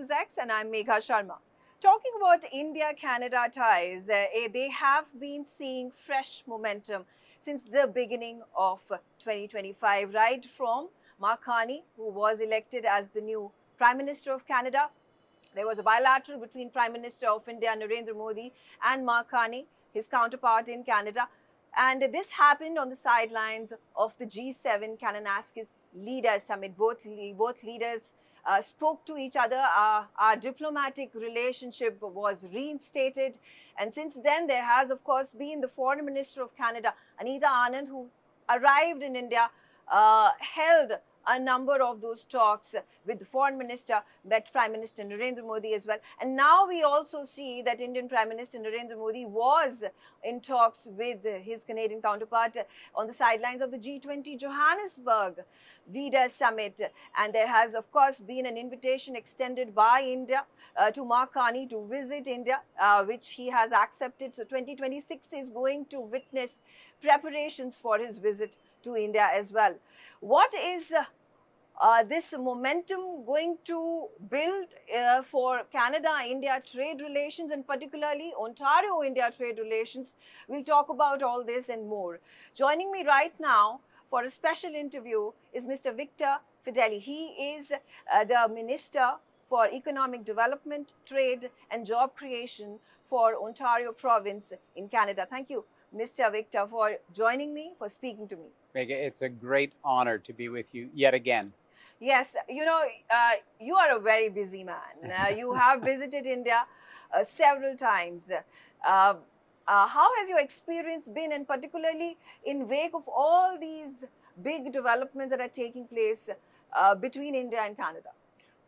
NewsX and I'm Megha Sharma. Talking about India-Canada ties, they have been seeing fresh momentum since the beginning of 2025, right from Marani, who was elected as the new Prime Minister of Canada. There was a bilateral between Prime Minister of India, Narendra Modi, and Marani, his counterpart in Canada. And this happened on the sidelines of the G7 Kananaskis Leaders Summit. Both leaders spoke to each other. Our diplomatic relationship was reinstated. And since then, there has, of course, been the Foreign Minister of Canada, Anita Anand, who arrived in India, held a number of those talks with the Foreign Minister, met Prime Minister Narendra Modi as well. And now we also see that Indian Prime Minister Narendra Modi was in talks with his Canadian counterpart on the sidelines of the G20 Johannesburg Leaders Summit. And there has, of course, been an invitation extended by India to Marani to visit India, which he has accepted. So 2026 is going to witness preparations for his visit to India as well. What is this momentum going to build for Canada-India trade relations, and particularly Ontario-India trade relations? We'll talk about all this and more. Joining me right now for a special interview is Mr. Victor Fedeli. He is the Minister for Economic Development, Trade and Job Creation for Ontario Province in Canada. Thank you, Mr. Victor, for joining me, for speaking to me. Megha, it's a great honor to be with you yet again. Yes, you know, you are a very busy man. You have visited India several times. How has your experience been, and particularly in wake of all these big developments that are taking place between India and Canada?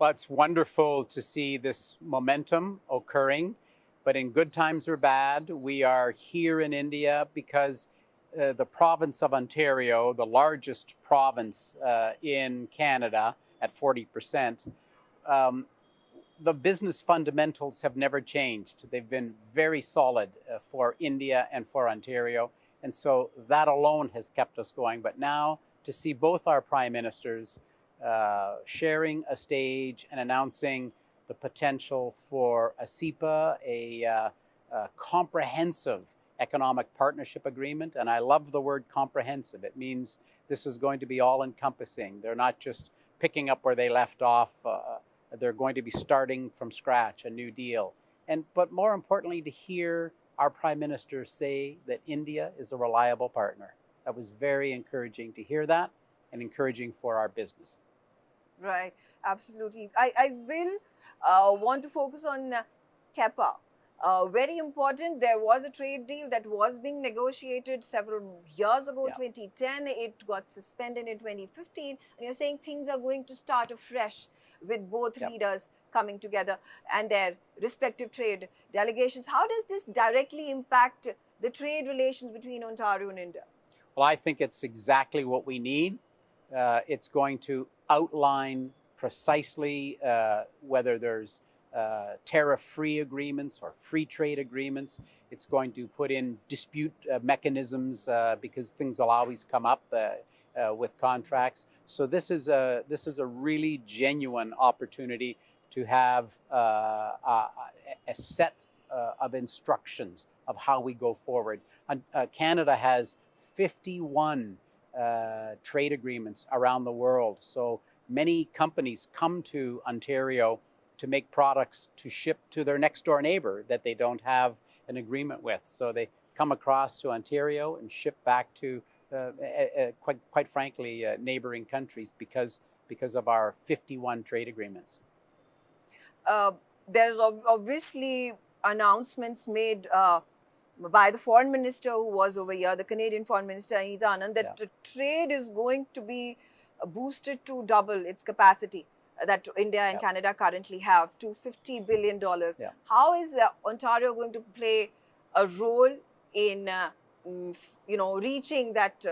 Well, it's wonderful to see this momentum occurring, but in good times or bad, we are here in India because the province of Ontario, the largest province in Canada at 40%, the business fundamentals have never changed. They've been very solid for India and for Ontario. And so that alone has kept us going. But now to see both our prime ministers sharing a stage and announcing the potential for a CEPA, a comprehensive economic partnership agreement. And I love the word comprehensive. It means this is going to be all-encompassing. They're not just picking up where they left off. They're going to be starting from scratch, a new deal. But more importantly, to hear our Prime Minister say that India is a reliable partner. That was very encouraging to hear that, and encouraging for our business. Right, absolutely. I will want to focus on CEPA. Very important. There was a trade deal that was being negotiated several years ago, 2010. It got suspended in 2015. And you're saying things are going to start afresh with both leaders coming together and their respective trade delegations. How does this directly impact the trade relations between Ontario and India? Well, I think it's exactly what we need. It's going to outline precisely whether there's tariff-free agreements or free trade agreements. It's going to put in dispute mechanisms because things will always come up with contracts. So this is a really genuine opportunity to have a set of instructions of how we go forward. Canada has 51 trade agreements around the world. So many companies come to Ontario to make products to ship to their next door neighbor that they don't have an agreement with. So they come across to Ontario and ship back to, quite frankly, neighboring countries because of our 51 trade agreements. There's obviously announcements made by the Foreign Minister who was over here, the Canadian Foreign Minister Anita Anand, that the trade is going to be boosted to double its capacity that India and Canada currently have, to $50 billion. How is Ontario going to play a role in, reaching that,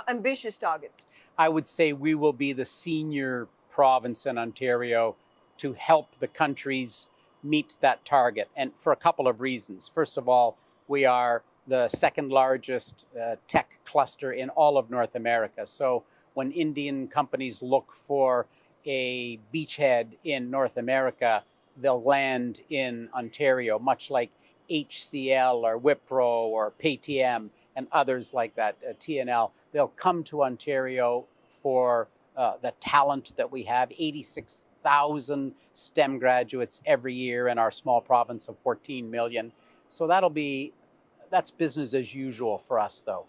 ambitious target? I would say we will be the senior province in Ontario to help the countries meet that target, and for a couple of reasons. First of all, we are the second largest tech cluster in all of North America. So when Indian companies look for a beachhead in North America, they'll land in Ontario, much like HCL or Wipro or Paytm and others like that, TNL. They'll come to Ontario for the talent that we have, 86,000 STEM graduates every year in our small province of 14 million. So that's business as usual for us, though.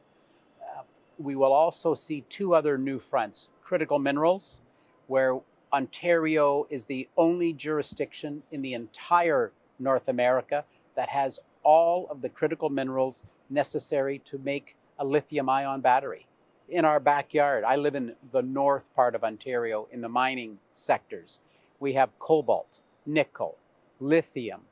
We will also see two other new fronts: critical minerals, where Ontario is the only jurisdiction in the entire North America that has all of the critical minerals necessary to make a lithium-ion battery. In our backyard, I live in the north part of Ontario in the mining sectors. We have cobalt, nickel, lithium,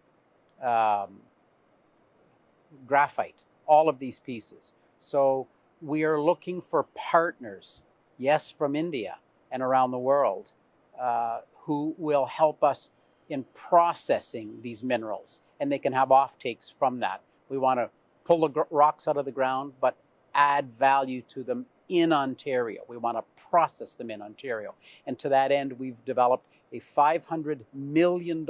graphite, all of these pieces. So we are looking for partners, yes, from India and around the world, who will help us in processing these minerals, and they can have offtakes from that. We want to pull the rocks out of the ground, but add value to them in Ontario. We want to process them in Ontario. And to that end, we've developed a $500 million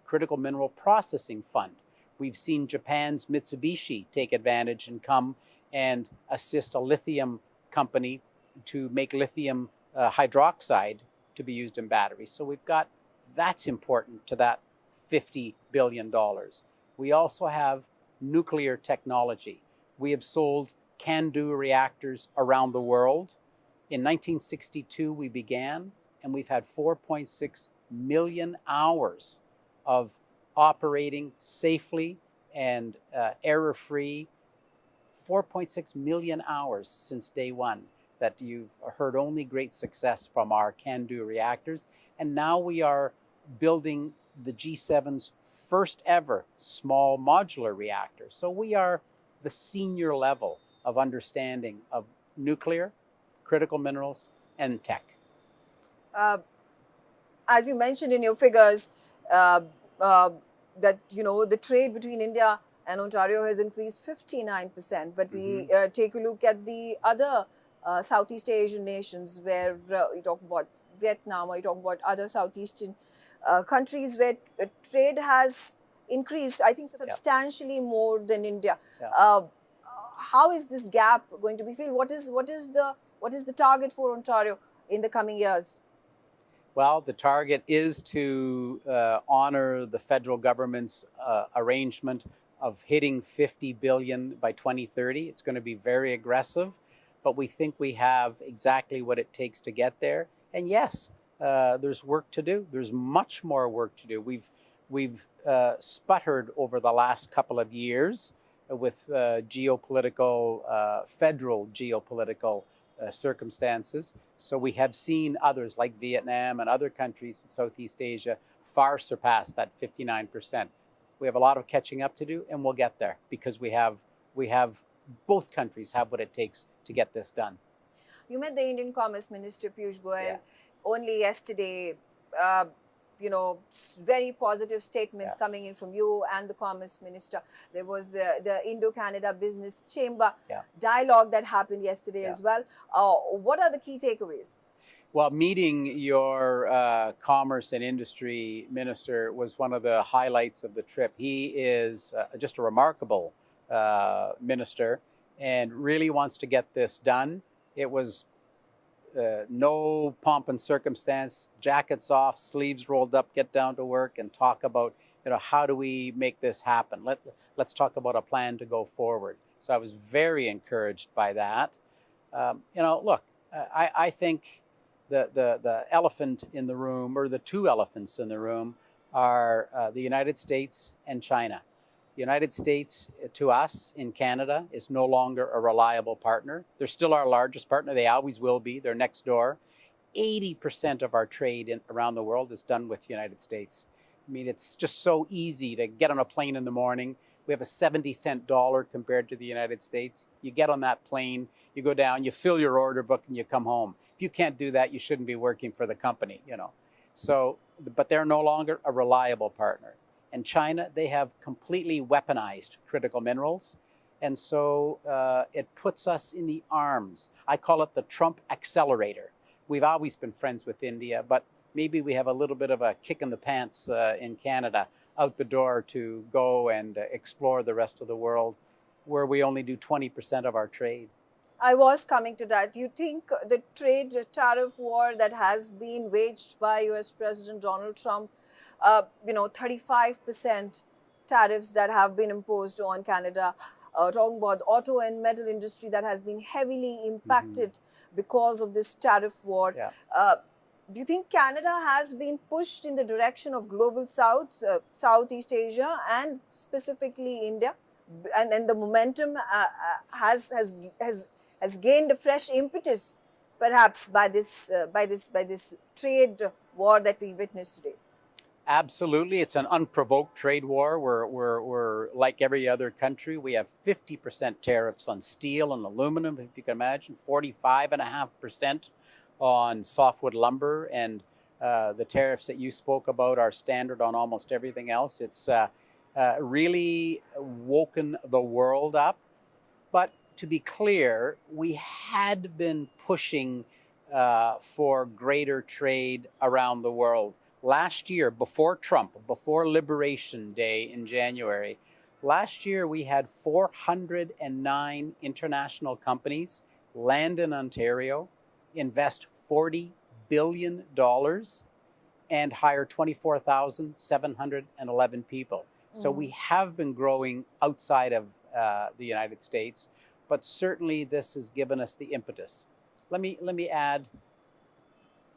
critical mineral processing fund. We've seen Japan's Mitsubishi take advantage and come and assist a lithium company to make lithium hydroxide to be used in batteries. So that's important to that $50 billion. We also have nuclear technology. We have sold CANDU reactors around the world. In 1962 we began, and we've had 4.6 million hours of operating safely and error-free. 4.6 million hours since day one that you've heard only great success from our CANDU reactors. And now we are building the G7's first ever small modular reactor. So we are the senior level of understanding of nuclear, critical minerals, and tech. As you mentioned in your figures, that the trade between India and Ontario has increased 59%. But we take a look at the other Southeast Asian nations, where you talk about Vietnam, or you talk about other Southeastern countries where trade has increased, I think, substantially more than India. How is this gap going to be filled? What is the target for Ontario in the coming years? Well, the target is to honor the federal government's arrangement of hitting $50 billion by 2030. It's going to be very aggressive, but we think we have exactly what it takes to get there. And yes, there's work to do. There's much more work to do. We've sputtered over the last couple of years with federal geopolitical circumstances. So we have seen others like Vietnam and other countries in Southeast Asia far surpass that 59%. We have a lot of catching up to do, and we'll get there because we have both countries have what it takes to get this done. You met the Indian Commerce Minister Piyush Goyal only yesterday. Very positive statements coming in from you and the Commerce Minister. There was the Indo-Canada Business Chamber dialogue that happened yesterday as well. What are the key takeaways? Well, meeting your Commerce and Industry Minister was one of the highlights of the trip. He is just a remarkable minister and really wants to get this done. It was no pomp and circumstance, jackets off, sleeves rolled up, get down to work and talk about, how do we make this happen? Let's talk about a plan to go forward. So I was very encouraged by that. Look, I think the elephant in the room, or the two elephants in the room, are the United States and China. The United States, to us in Canada, is no longer a reliable partner. They're still our largest partner. They always will be. They're next door. 80% of our trade around the world is done with the United States. I mean, it's just so easy to get on a plane in the morning. We have a 70-cent dollar compared to the United States. You get on that plane, you go down, you fill your order book, and you come home. If you can't do that, you shouldn't be working for the company, So, but they're no longer a reliable partner. And China, they have completely weaponized critical minerals. And so it puts us in the arms. I call it the Trump accelerator. We've always been friends with India, but maybe we have a little bit of a kick in the pants in Canada out the door to go and explore the rest of the world, where we only do 20% of our trade. I was coming to that. Do you think the trade tariff war that has been waged by US President Donald Trump, 35% tariffs that have been imposed on Canada, talking about the auto and metal industry that has been heavily impacted because of this tariff war. Yeah. Do you think Canada has been pushed in the direction of global South, Southeast Asia, and specifically India? And the momentum has gained a fresh impetus, perhaps by this trade war that we witnessed today. Absolutely, it's an unprovoked trade war. We're like every other country. We have 50% tariffs on steel and aluminum, if you can imagine, 45.5% on softwood lumber, and the tariffs that you spoke about are standard on almost everything else. It's really woken the world up. But to be clear, we had been pushing for greater trade around the world. Last year, before Trump, before Liberation Day in January, last year we had 409 international companies land in Ontario, invest $40 billion, and hire 24,711 people. So we have been growing outside of the United States, but certainly this has given us the impetus. Let me add,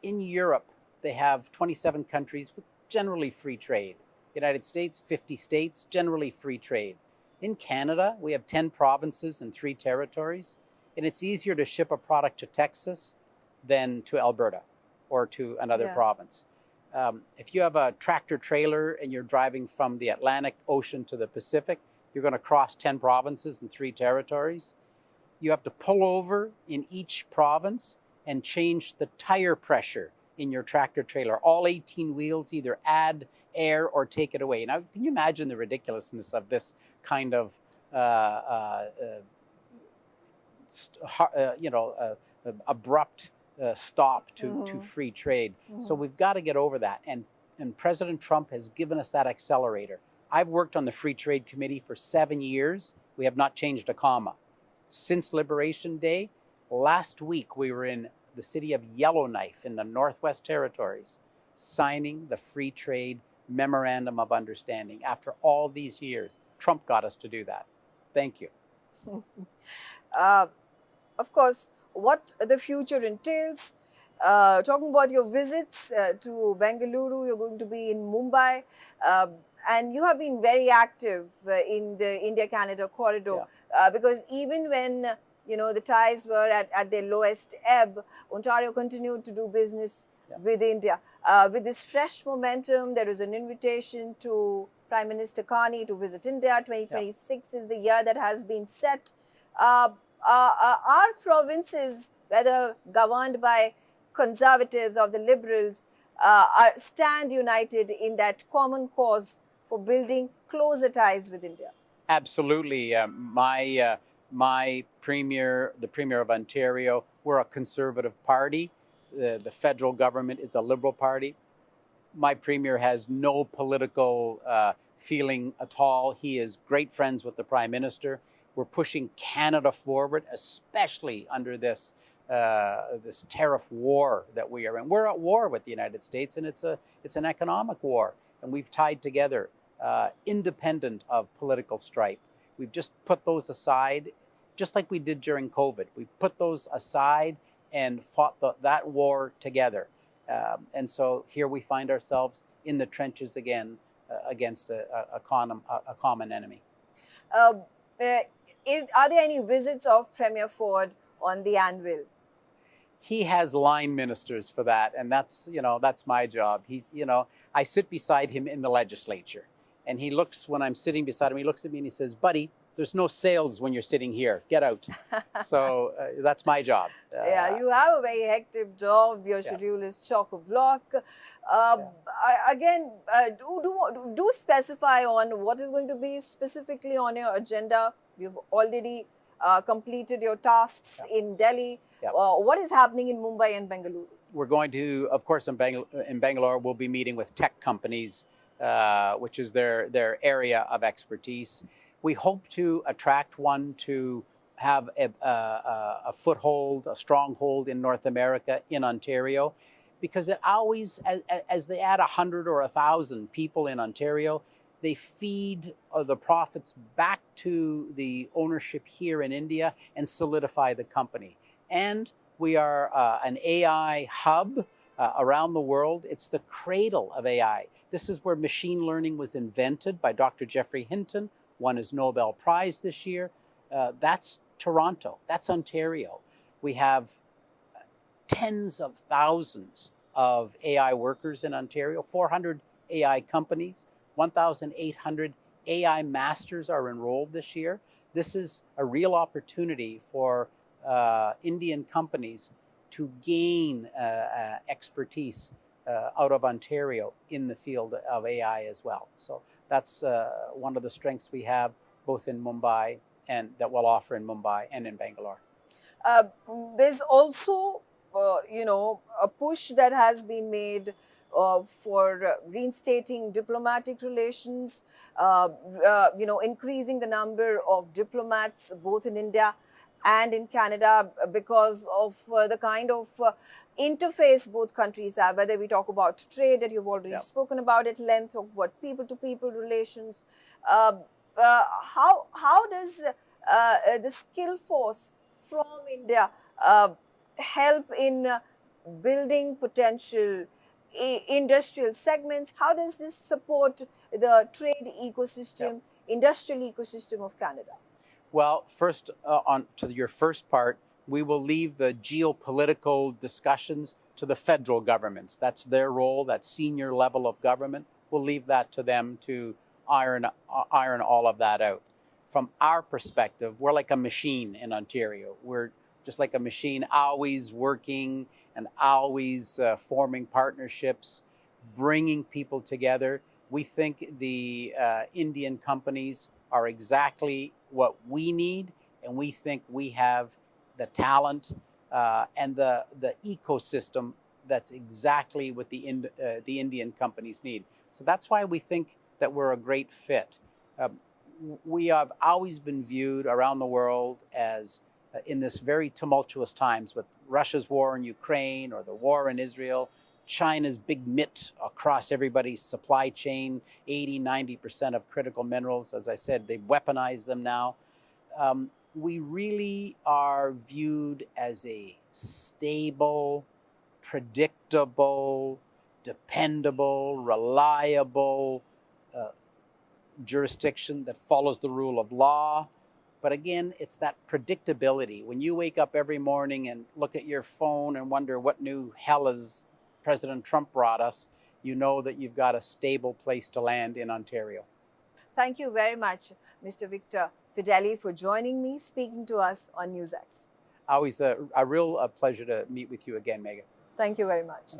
in Europe, they have 27 countries with generally free trade. United States, 50 states, generally free trade. In Canada, we have 10 provinces and 3 territories, and it's easier to ship a product to Texas than to Alberta or to another province. If you have a tractor trailer and you're driving from the Atlantic Ocean to the Pacific, you're going to cross 10 provinces and 3 territories. You have to pull over in each province and change the tire pressure in your tractor trailer. All 18 wheels either add air or take it away. Now, can you imagine the ridiculousness of this kind of abrupt stop to free trade? So we've got to get over that. And President Trump has given us that accelerator. I've worked on the Free Trade Committee for 7 years. We have not changed a comma. Since Liberation Day, last week we were in the city of Yellowknife in the Northwest Territories, signing the Free Trade Memorandum of Understanding. After all these years, Trump got us to do that. Thank you. Of course, what the future entails. Talking about your visits to Bengaluru, you're going to be in Mumbai, and you have been very active in the India-Canada corridor, because even when the ties were at their lowest ebb, Ontario continued to do business with India. With this fresh momentum, there is an invitation to Prime Minister Marani to visit India. 2026 is the year that has been set. Our provinces, whether governed by conservatives or the liberals, stand united in that common cause for building closer ties with India. Absolutely. My premier, the Premier of Ontario, we're a conservative party. The federal government is a liberal party. My Premier has no political feeling at all. He is great friends with the Prime Minister. We're pushing Canada forward, especially under this this tariff war that we are in. We're at war with the United States, and it's an economic war. And we've tied together, independent of political stripe. We've just put those aside, just like we did during COVID. We put those aside and fought that war together. And so here we find ourselves in the trenches again against a common enemy. Are there any visits of Premier Ford on the anvil? He has line ministers for that, and that's my job. I sit beside him in the legislature, and he looks, when I'm sitting beside him, he looks at me and he says, "Buddy, there's no sales when you're sitting here. Get out." So that's my job. Yeah, you have a very hectic job. Your schedule is chock-a-block. Again, do specify on what is going to be specifically on your agenda. You've already completed your tasks in Delhi. What is happening in Mumbai and Bengaluru? we're going to, of course, in Bangalore, we'll be meeting with tech companies, which is their area of expertise. We hope to attract one to have a foothold, a stronghold in North America, in Ontario, because it always, as they add 100 or 1,000 people in Ontario, they feed the profits back to the ownership here in India and solidify the company. And we are an AI hub around the world. It's the cradle of AI. This is where machine learning was invented by Dr. Geoffrey Hinton, won his Nobel Prize this year. That's Toronto, that's Ontario. We have tens of thousands of AI workers in Ontario, 400 AI companies, 1,800 AI masters are enrolled this year. This is a real opportunity for Indian companies to gain expertise out of Ontario in the field of AI as well. So that's one of the strengths we have both in Mumbai and that we'll offer in Mumbai and in Bangalore. There's also, a push that has been made for reinstating diplomatic relations, increasing the number of diplomats both in India and in Canada because of the kind of interface both countries have, whether we talk about trade that you've already spoken about at length, or what people-to-people relations. How does the skill force from India help in building potential industrial segments? How does this support the trade ecosystem, industrial ecosystem of Canada? Well, first, on to your first part, we will leave the geopolitical discussions to the federal governments. That's their role, that senior level of government. We'll leave that to them to iron all of that out. From our perspective, we're like a machine in Ontario. We're just like a machine, always working and always forming partnerships, bringing people together. We think the Indian companies are exactly what we need, and we think we have the talent and the ecosystem that's exactly what the Indian companies need. So that's why we think that we're a great fit. We have always been viewed around the world as, in this very tumultuous times with Russia's war in Ukraine or the war in Israel, China's big mitt across everybody's supply chain, 80-90% of critical minerals. As I said, they've weaponized them now. We really are viewed as a stable, predictable, dependable, reliable jurisdiction that follows the rule of law. But again, it's that predictability. When you wake up every morning and look at your phone and wonder what new hell has President Trump brought us, you know that you've got a stable place to land in Ontario. Thank you very much, Mr. Victor Fedeli, for joining me, speaking to us on NewsX. Always a real pleasure to meet with you again, Megha. Thank you very much.